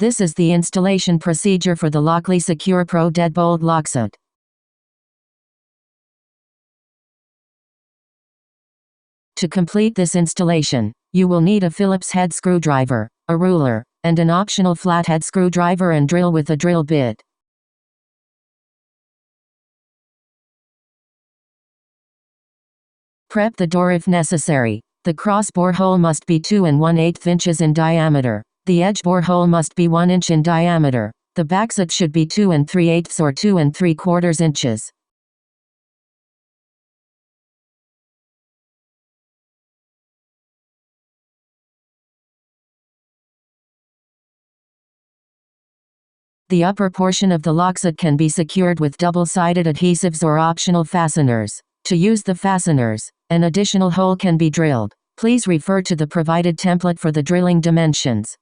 This is the installation procedure for the Lockly Secure Pro Deadbolt lockset. To complete this installation, you will need a Phillips head screwdriver, a ruler, and an optional flathead screwdriver and drill with a drill bit. Prep the door if necessary. The cross bore hole must be 2 1/8 inches in diameter. The edge bore hole must be 1 inch in diameter. The backset should be 2 3/8 or 2 3/4 inches. The upper portion of the lockset can be secured with double-sided adhesives or optional fasteners. To use the fasteners, an additional hole can be drilled. Please refer to the provided template for the drilling dimensions.